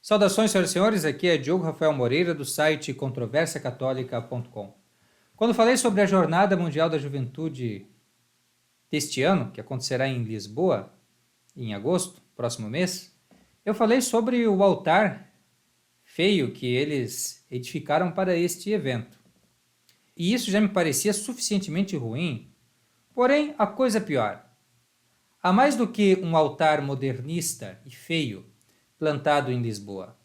Saudações, senhoras e senhores, aqui é Diogo Rafael Moreira, do site controversiacatólica.com. Quando falei sobre a Jornada Mundial da Juventude deste ano, que acontecerá em Lisboa, em agosto, próximo mês, eu falei sobre o altar feio que eles edificaram para este evento. E isso já me parecia suficientemente ruim, porém a coisa é pior. Há mais do que um altar modernista e feio plantado em Lisboa.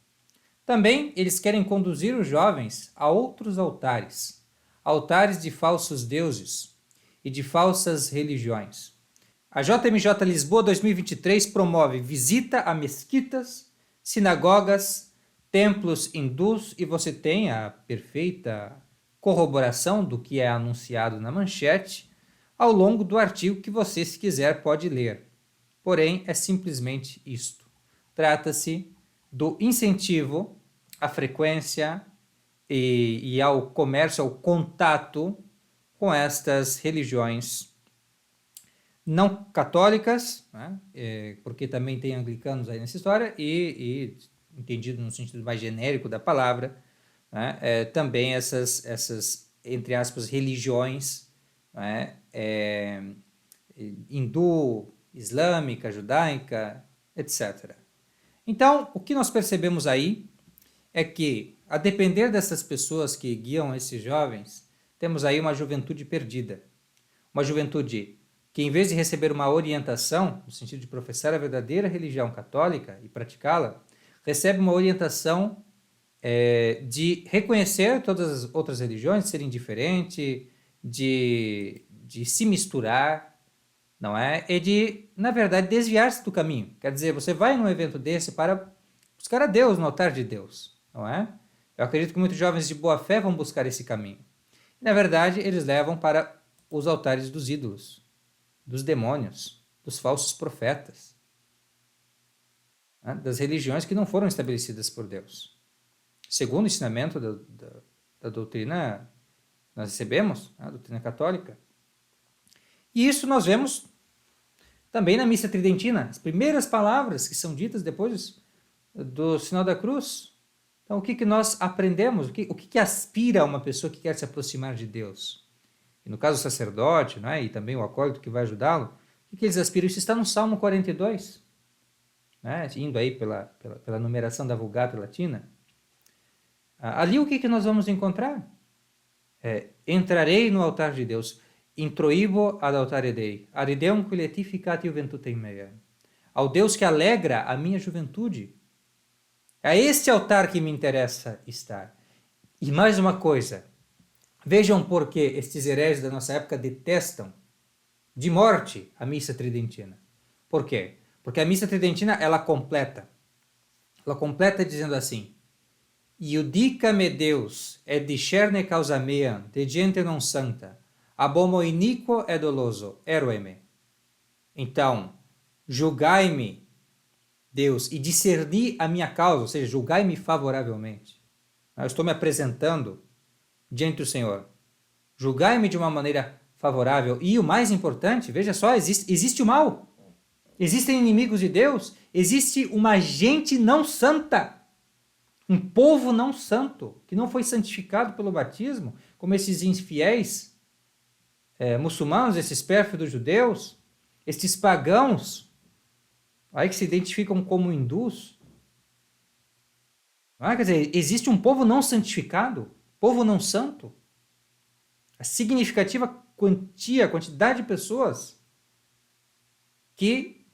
Também eles querem conduzir os jovens a outros altares, altares de falsos deuses e de falsas religiões. A JMJ Lisboa 2023 promove visita a mesquitas, sinagogas, templos hindus e você tem a perfeita corroboração do que é anunciado na manchete ao longo do artigo que você, se quiser, pode ler. Porém, é simplesmente isto. Trata-se do incentivo à frequência e ao comércio, ao contato com estas religiões não católicas, né? Porque também tem anglicanos aí nessa história, e entendido no sentido mais genérico da palavra, né? Também essas, entre aspas, religiões, né? Hindu, islâmica, judaica, etc. Então, o que nós percebemos aí é que, a depender dessas pessoas que guiam esses jovens, temos aí uma juventude perdida. Uma juventude que, em vez de receber uma orientação, no sentido de professar a verdadeira religião católica e praticá-la, recebe uma orientação de reconhecer todas as outras religiões, de ser indiferente, de se misturar, não é? E de, na verdade, desviar-se do caminho. Quer dizer, você vai num evento desse para buscar a Deus no altar de Deus, não é? Eu acredito que muitos jovens de boa fé vão buscar esse caminho. Na verdade, eles levam para os altares dos ídolos, dos demônios, dos falsos profetas, né? Das religiões que não foram estabelecidas por Deus. Segundo o ensinamento da doutrina nós recebemos, a doutrina católica. E isso nós vemos também na missa tridentina, as primeiras palavras que são ditas depois do sinal da cruz. Então, o que nós aprendemos? O que aspira uma pessoa que quer se aproximar de Deus? E no caso o sacerdote, né, e também o acólito que vai ajudá-lo, o que eles aspiram? Isso está no Salmo 42, né, indo aí pela numeração da Vulgata Latina. Ali o que nós vamos encontrar? Entrarei no altar de Deus. Introibo ad altare Dei, arideum qui letificatio ventutem mea. Ao Deus que alegra a minha juventude. É a este altar que me interessa estar. E mais uma coisa, vejam por que estes hereges da nossa época detestam de morte a missa tridentina. Por quê? Porque a missa tridentina, ela completa dizendo assim: Iudica-me Deus, et discerne causa mea, de gente non santa, abomo iniquo e doloso, eroe-me. Então, julgai-me, Deus, e discerni a minha causa, ou seja, julgai-me favoravelmente. Eu estou me apresentando diante do Senhor. Julgai-me de uma maneira favorável. E o mais importante, veja só, existe o mal. Existem inimigos de Deus. Existe uma gente não santa. Um povo não santo, que não foi santificado pelo batismo, como esses infiéis muçulmanos, esses pérfidos judeus, estes pagãos, aí que se identificam como hindus. Quer dizer, existe um povo não santificado, povo não santo. A significativa quantidade de pessoas que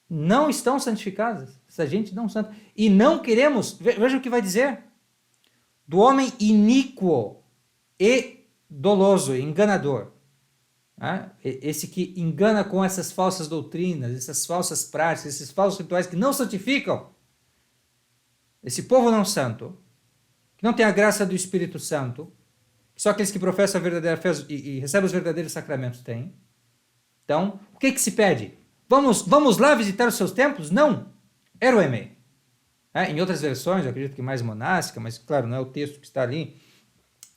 não estão santificadas, essa gente não santa. E não queremos, veja o que vai dizer, do homem iníquo e doloso, enganador. Esse que engana com essas falsas doutrinas, essas falsas práticas, esses falsos rituais que não santificam. Esse povo não santo, que não tem a graça do Espírito Santo, que só aqueles que professam a verdadeira fé e recebem os verdadeiros sacramentos têm. Então, o que se pede? Vamos lá visitar os seus templos? Não! Eroe-me. Em outras versões, eu acredito que mais monástica, mas claro, não é o texto que está ali,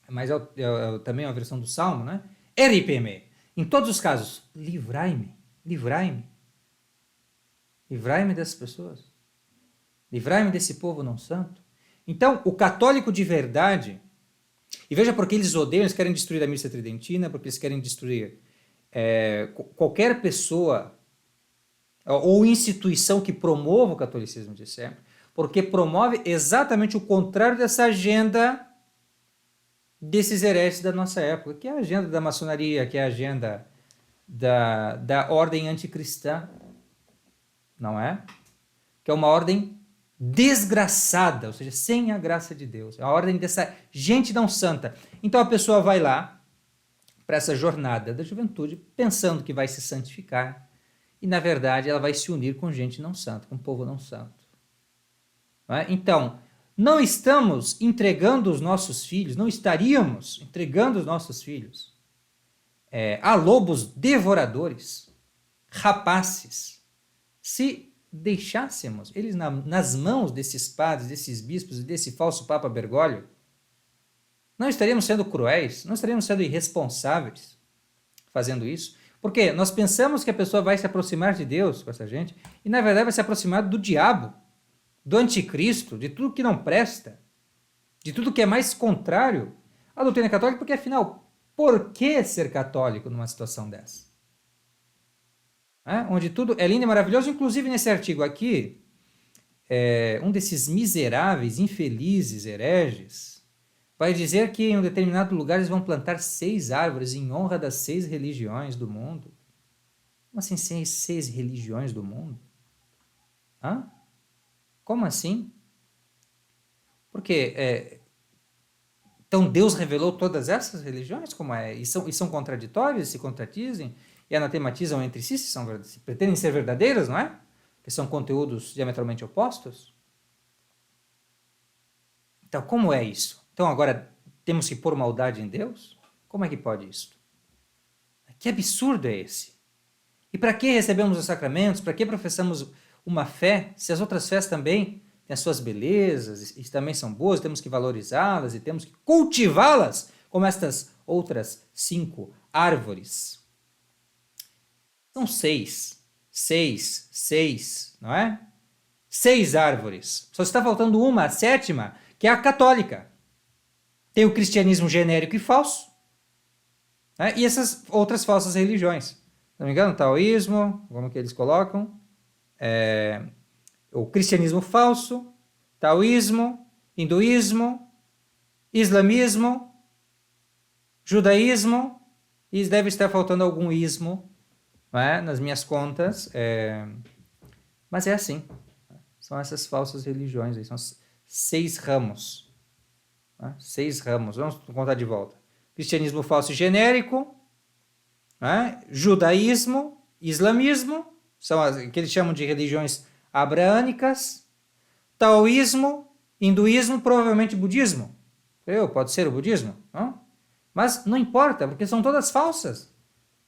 mas também é uma versão do Salmo, né? Eripe-me. Em todos os casos, livrai-me, livrai-me. Livrai-me dessas pessoas. Livrai-me desse povo não santo. Então, o católico de verdade, e veja porque eles odeiam, eles querem destruir a missa tridentina, porque eles querem destruir qualquer pessoa ou instituição que promova o catolicismo de sempre, porque promove exatamente o contrário dessa agenda desses hereges da nossa época, que é a agenda da maçonaria, que é a agenda da ordem anticristã, não é? Que é uma ordem desgraçada, ou seja, sem a graça de Deus. É a ordem dessa gente não santa. Então a pessoa vai lá para essa jornada da juventude pensando que vai se santificar e, na verdade, ela vai se unir com gente não santa, com o povo não santo. Não é? Então, não estamos entregando os nossos filhos, não estaríamos entregando os nossos filhos a lobos devoradores, rapaces, se deixássemos eles nas mãos desses padres, desses bispos e desse falso Papa Bergoglio. Não estaríamos sendo cruéis, não estaríamos sendo irresponsáveis fazendo isso, porque nós pensamos que a pessoa vai se aproximar de Deus com essa gente e, na verdade, vai se aproximar do diabo, do anticristo, de tudo que não presta, de tudo que é mais contrário à doutrina católica, porque, afinal, por que ser católico numa situação dessa? Onde tudo é lindo e maravilhoso, inclusive nesse artigo aqui, um desses miseráveis, infelizes hereges vai dizer que em um determinado lugar eles vão plantar 6 árvores em honra das 6 religiões do mundo. Como assim 6 religiões do mundo? Como assim? Porque então Deus revelou todas essas religiões? Como é? E são contraditórias, se contradizem e anatematizam entre si, se pretendem ser verdadeiras, não é? Que são conteúdos diametralmente opostos. Então, como é isso? Então, agora, temos que pôr maldade em Deus? Como é que pode isso? Que absurdo é esse? E para que recebemos os sacramentos? Para que professamos uma fé, se as outras fés também têm as suas belezas e também são boas, temos que valorizá-las e temos que cultivá-las, como estas outras 5 árvores. São 6, não é? 6 árvores. Só está faltando uma, a 7ª, que é a católica. Tem o cristianismo genérico e falso, né? E essas outras falsas religiões. Se não me engano, o taoísmo, como que eles colocam, o cristianismo falso, taoísmo, hinduísmo, islamismo, judaísmo, e deve estar faltando algum ismo, não é? Nas minhas contas, mas é assim. São essas falsas religiões, aí, são 6 ramos. 6 ramos, vamos contar de volta. Cristianismo falso e genérico, judaísmo, islamismo, são as que eles chamam de religiões abraânicas, taoísmo, hinduísmo, provavelmente budismo. Pode ser o budismo, não? Mas não importa, porque são todas falsas.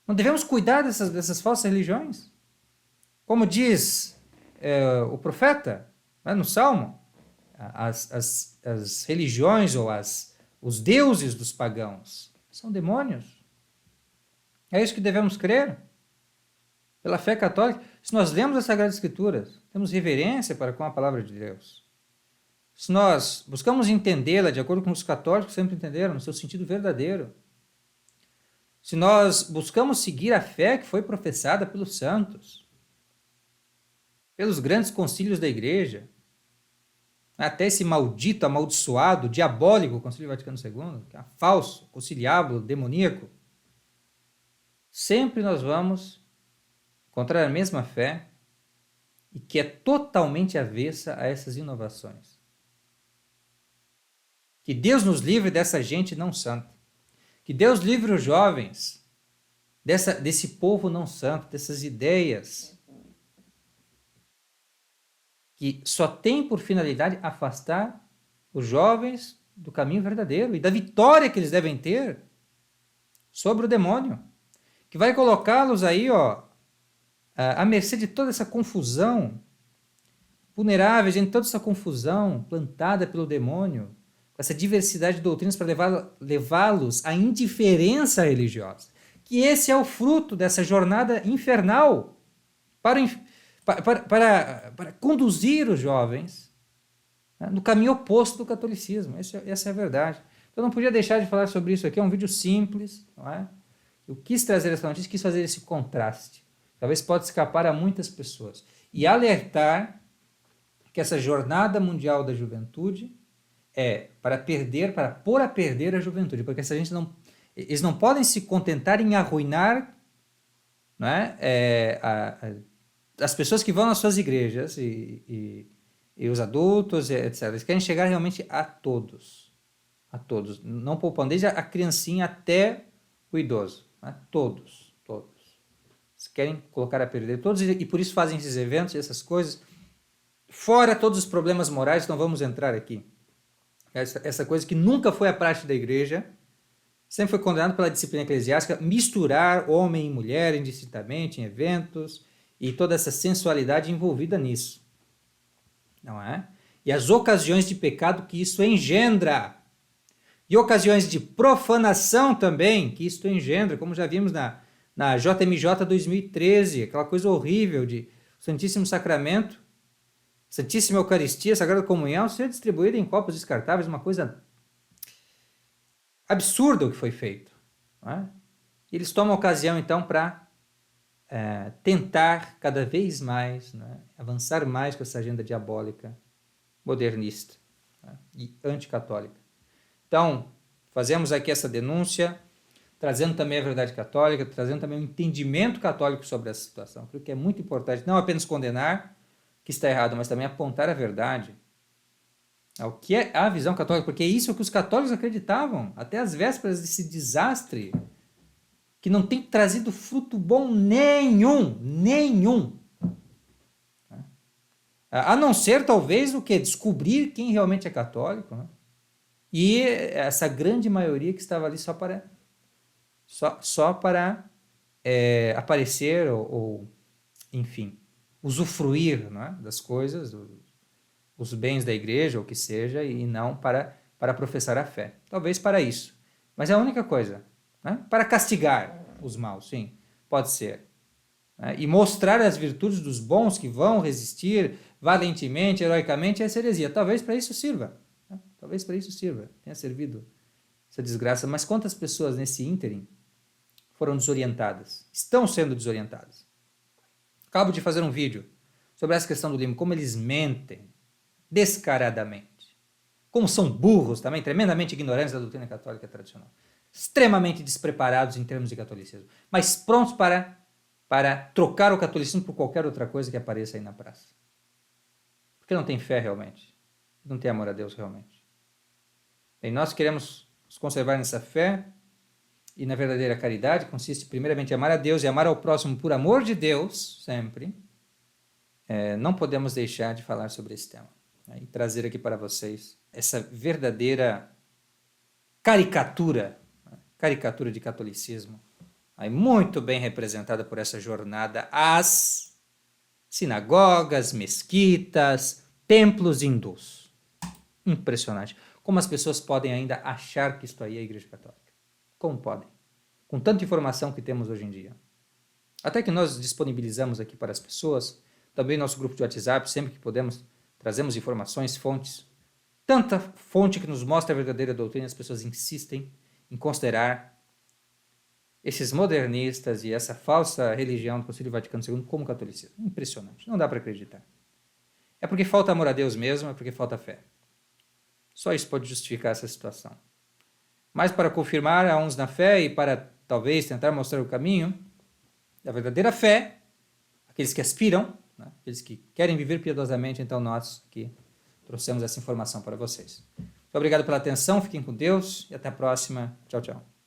Não devemos cuidar dessas falsas religiões. Como diz o profeta, no Salmo, as religiões ou os deuses dos pagãos são demônios. É isso que devemos crer. Pela fé católica, se nós lemos as Sagradas Escrituras, temos reverência para com a palavra de Deus. Se nós buscamos entendê-la de acordo com os católicos sempre entenderam, no seu sentido verdadeiro. Se nós buscamos seguir a fé que foi professada pelos santos, pelos grandes concílios da Igreja, até esse maldito, amaldiçoado, diabólico Concílio Vaticano II, que é falso, conciliábulo, demoníaco, sempre nós vamos encontrar a mesma fé e que é totalmente avessa a essas inovações. Que Deus nos livre dessa gente não santa. Que Deus livre os jovens desse povo não santo, dessas ideias que só tem por finalidade afastar os jovens do caminho verdadeiro e da vitória que eles devem ter sobre o demônio, que vai colocá-los aí, à mercê de toda essa confusão, vulneráveis em toda essa confusão plantada pelo demônio, com essa diversidade de doutrinas para levá-los à indiferença religiosa. Que esse é o fruto dessa jornada infernal para conduzir os jovens né, no caminho oposto do catolicismo. Essa é a verdade. Então, eu não podia deixar de falar sobre isso aqui. É um vídeo simples, não é? Eu quis trazer essa notícia, quis fazer esse contraste. Talvez pode escapar a muitas pessoas. E alertar que essa jornada mundial da juventude é para pôr a perder a juventude, porque essa gente não, eles não podem se contentar em arruinar, não é, as pessoas que vão nas suas igrejas e os adultos, etc. Eles querem chegar realmente a todos, não poupando, desde a criancinha até o idoso, né? Todos. Eles querem colocar a perder todos e por isso fazem esses eventos e essas coisas, fora todos os problemas morais, não vamos entrar aqui. Essa coisa que nunca foi a prática da igreja, sempre foi condenado pela disciplina eclesiástica, misturar homem e mulher indistintamente em eventos e toda essa sensualidade envolvida nisso, não é? E as ocasiões de pecado que isso engendra, e ocasiões de profanação também que isso engendra, como já vimos na JMJ 2013, aquela coisa horrível de Santíssimo Sacramento, Santíssima Eucaristia, Sagrada Comunhão, ser distribuída em copos descartáveis, uma coisa absurda o que foi feito. Não é? E eles tomam ocasião, então, para tentar cada vez mais, né, avançar mais com essa agenda diabólica, modernista, né, e anticatólica. Então, fazemos aqui essa denúncia, trazendo também a verdade católica, trazendo também um entendimento católico sobre essa situação, porque é muito importante não apenas condenar que está errado, mas também apontar a verdade, ao que é a visão católica, porque é isso que os católicos acreditavam, até as vésperas desse desastre, que não tem trazido fruto bom nenhum. A não ser, talvez, o que? Descobrir quem realmente é católico, né? E essa grande maioria que estava ali só para aparecer ou, enfim, usufruir, né, das coisas, os bens da igreja, ou o que seja, e não para professar a fé. Talvez para isso. Mas é a única coisa. Né? Para castigar os maus, sim, pode ser. Né? E mostrar as virtudes dos bons que vão resistir valentemente, heroicamente a essa heresia. Talvez para isso sirva. Né? Talvez para isso sirva. Tenha servido essa desgraça. Mas quantas pessoas nesse ínterim foram desorientadas? Estão sendo desorientadas. Acabo de fazer um vídeo sobre essa questão do limo, como eles mentem descaradamente, como são burros também, tremendamente ignorantes da doutrina católica tradicional, extremamente despreparados em termos de catolicismo, mas prontos para trocar o catolicismo por qualquer outra coisa que apareça aí na praça. Porque não tem fé realmente, não tem amor a Deus realmente. Bem, nós queremos nos conservar nessa fé e na verdadeira caridade, consiste primeiramente em amar a Deus e amar ao próximo por amor de Deus, sempre. Não podemos deixar de falar sobre esse tema, né, e trazer aqui para vocês essa verdadeira caricatura de catolicismo, aí muito bem representada por essa jornada às sinagogas, mesquitas, templos hindus. Impressionante. Como as pessoas podem ainda achar que isto aí é a Igreja Católica? Como podem? Com tanta informação que temos hoje em dia. Até que nós disponibilizamos aqui para as pessoas, também nosso grupo de WhatsApp, sempre que podemos, trazemos informações, fontes. Tanta fonte que nos mostra a verdadeira doutrina, as pessoas insistem em considerar esses modernistas e essa falsa religião do Concílio Vaticano II como catolicismo. Impressionante, não dá para acreditar. É porque falta amor a Deus mesmo, é porque falta fé. Só isso pode justificar essa situação. Mas para confirmar a uns na fé e para talvez tentar mostrar o caminho da verdadeira fé, aqueles que aspiram, né, aqueles que querem viver piedosamente, então nós que trouxemos essa informação para vocês. Muito obrigado pela atenção, fiquem com Deus e até a próxima. Tchau, tchau.